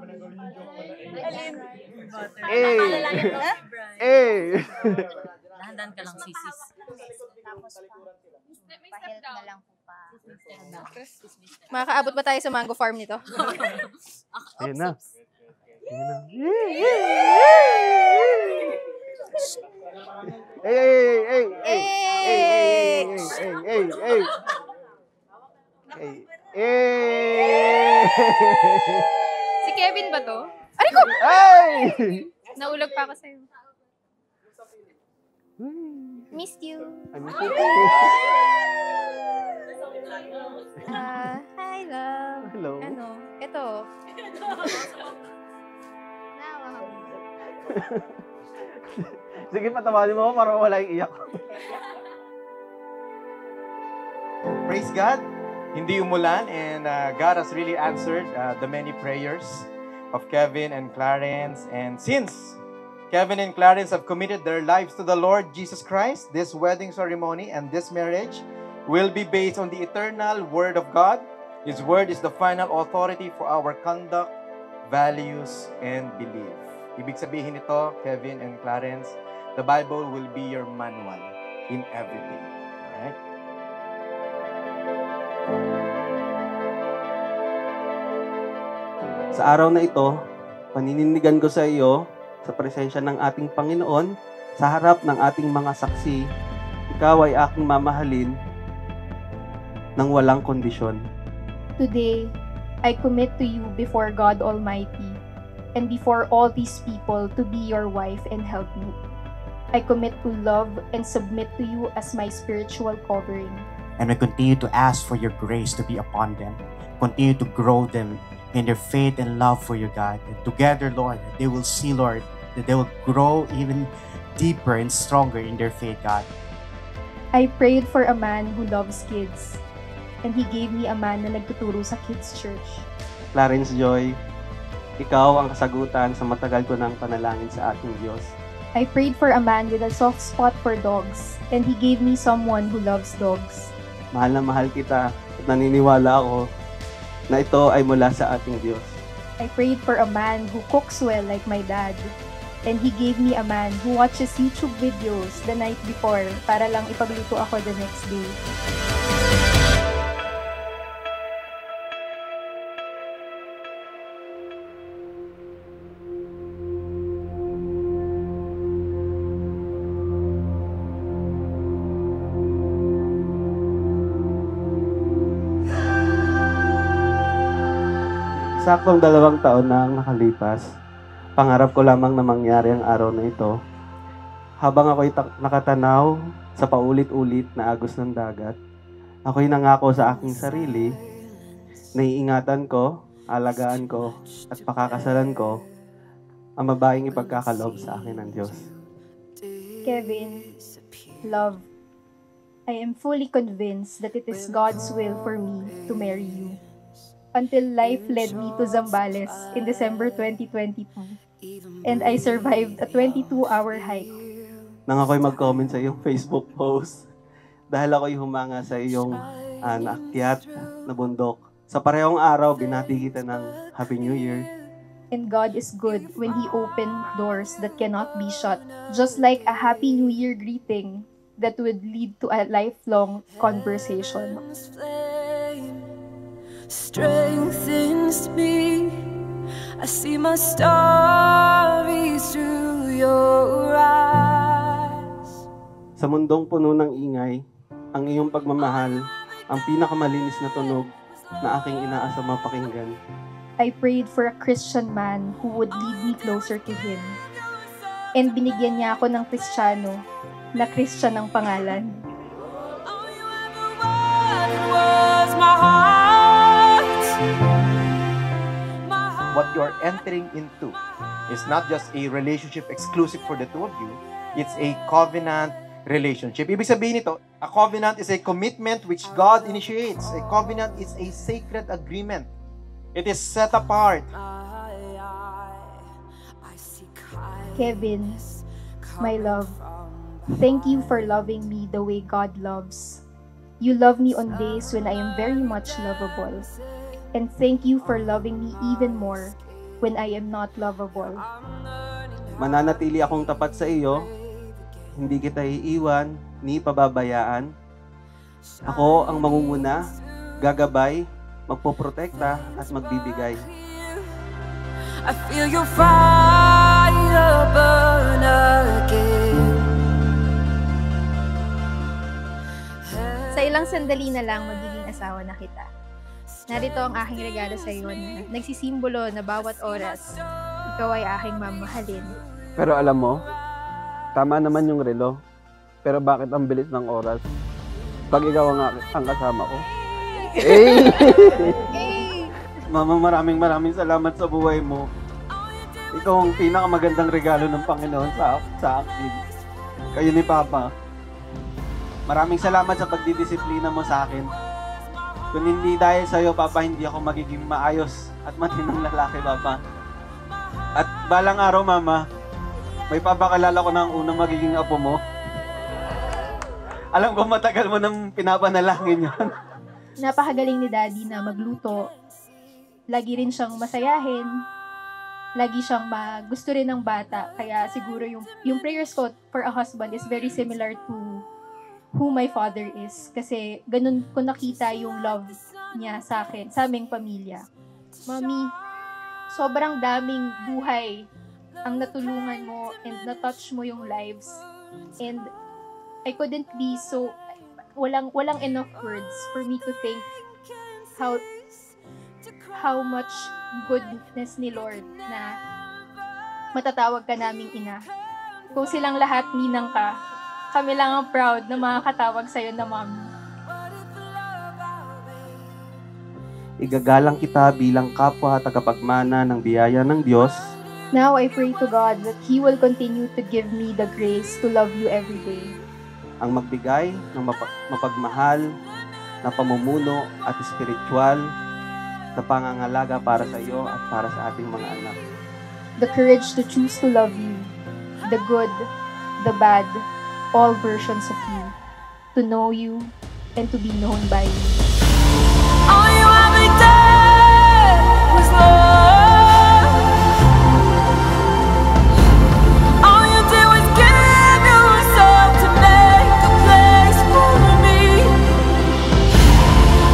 Alin? Hey! Nakalalayan daw si Brian. Hey! Dahan-dahan ka lang, sisis. Tapos pa-help na lang po pa. Makakaabot ba tayo sa mango farm nito? Ayun na. Ayun na. Hey, hey, hey, hey, hey, hey, hey, hey, hey. Si Kevin ba to? Aray ko! Hey! Naulog pa ako sa'yo. Missed you. I miss you. Hi, love. Hello. Ano? Ito. Sige, patawanin mo ako para wala yung iyak ko. Praise God. Hindi umulan and God has really answered the many prayers of Kevin and Clarence. And since Kevin and Clarence have committed their lives to the Lord Jesus Christ, this wedding ceremony and this marriage will be based on the eternal Word of God. His Word is the final authority for our conduct, values, and belief. Ibig sabihin nito, Kevin and Clarence, the Bible will be your manual in everything. Alright? Sa araw na ito, panininigan ko sa iyo, sa presensya ng ating Panginoon, sa harap ng ating mga saksi, ikaw ay aking mamahalin ng walang kondisyon. Today, I commit to you before God Almighty and before all these people to be your wife and helpmate. I commit to love and submit to you as my spiritual covering. And we continue to ask for your grace to be upon them. Continue to grow them in their faith and love for you, God. And together, Lord, they will see, Lord, that they will grow even deeper and stronger in their faith, God. I prayed for a man who loves kids, and he gave me a man na nagtuturo sa kids church. Clarence Joy, ikaw ang kasagutan sa matagal ko ng panalangin sa ating Diyos. I prayed for a man with a soft spot for dogs, and he gave me someone who loves dogs. Mahal na mahal kita at naniniwala ako na ito ay mula sa ating Diyos. I prayed for a man who cooks well like my dad, and he gave me a man who watches YouTube videos the night before para lang ipagluto ako the next day. Saktong 2 taon na ang nakalipas, pangarap ko lamang na mangyari ang araw na ito. Habang ako'y nakatanaw sa paulit-ulit na agos ng dagat, ako'y nangako sa aking sarili na iingatan ko, alagaan ko, at pakakasalan ko ang babaeng ipagkakaloob sa akin ng Diyos. Kevin, love, I am fully convinced that it is God's will for me to marry you. Until life led me to Zambales in December 2022, and I survived a 22-hour hike. Nang ako'y mag-comment sa iyong Facebook post, dahil ako'y humanga sa iyong naakyat na bundok. Sa parehong araw, binati kita ng Happy New Year. And God is good when He opened doors that cannot be shut, just like a Happy New Year greeting that would lead to a lifelong conversation. Strengthens me. I see my stories through your eyes. Sa mundong puno ng ingay, ang iyong pagmamahal, ang pinakamalinis na tunog na aking inaasam mapakinggan. I prayed for a Christian man who would lead me closer to Him. And binigyan niya ako ng Kristiyano na Christian ang pangalan. All you ever wanted was my heart. What you're entering into is not just a relationship exclusive for the two of you, it's a covenant relationship. Ibig sabihin nito, a covenant is a commitment which God initiates. A covenant is a sacred agreement. It is set apart. Kevin, my love, thank you for loving me the way God loves. You love me on days when I am very much lovable. And thank you for loving me even more when I am not lovable. Mananatili akong tapat sa iyo, hindi kita iiwan ni pababayaan. Ako ang mangunguna, gagabay, magpoprotekta at magbibigay. I feel your fire burn again. Sa ilang sandali na lang, magiging asawa na kita. Narito ang aking regalo sa iyo na nagsisimbolo na bawat oras, ikaw ay aking mamahalin. Pero alam mo, tama naman yung relo. Pero bakit ang bilis ng oras? Pag ikaw ang kasama ko. Mama, maraming salamat sa buhay mo. Ikaw ang pinakamagandang regalo ng Panginoon sa akin. Kayo ni Papa. Maraming salamat sa pagdidisiplina mo sa akin. Kung hindi dahil sa iyo, Papa, hindi ako magiging maayos at matinong lalaki, Papa. At balang araw, Mama, may papakalala ko na ang unang magiging apo mo. Alam ko matagal mo nang pinapanalangin yon. Napakagaling ni Daddy na magluto. Lagi rin siyang masayahin. Lagi siyang gusto rin ng bata. Kaya siguro yung prayers ko for a husband is very similar to who my father is. Kasi ganun ko nakita yung love niya sa akin, sa aming pamilya. Mommy, sobrang daming buhay ang natulungan mo and na-touch mo yung lives. And I couldn't be so, walang enough words for me to think how much goodness ni Lord na matatawag ka naming ina. Kung silang lahat ninang ka, kami lang ang proud na makakatawag sa'yo na mommy. Igagalang kita bilang kapwa tagapagmana ng biyaya ng Diyos. Now I pray to God that He will continue to give me the grace to love you every day. Ang magbigay ng mapagmahal na pamumuno at espiritual na pangangalaga para sa iyo at para sa ating mga anak. The courage to choose to love you, the good, the bad, all versions of you, to know you, and to be known by you. All you ever did was love. All you did was give yourself to make a place for me.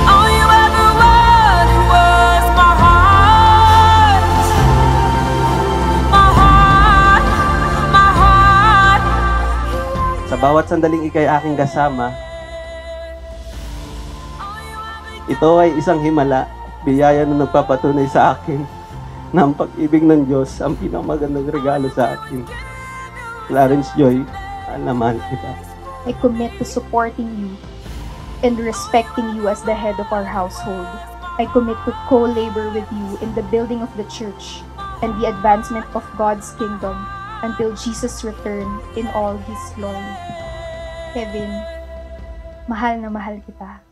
All you ever wanted was my heart. My heart, my heart. Sa bawat sandaling ikay aking kasama, ito ay isang himala, biyaya na nagpapatunay sa akin na ang pag-ibig ng Diyos ang pinakamagandang regalo sa akin. Clarence Joy, mahal kita. I commit to supporting you and respecting you as the head of our household. I commit to co-labor with you in the building of the church and the advancement of God's kingdom until Jesus' return in all His glory. Kevin, mahal na mahal kita.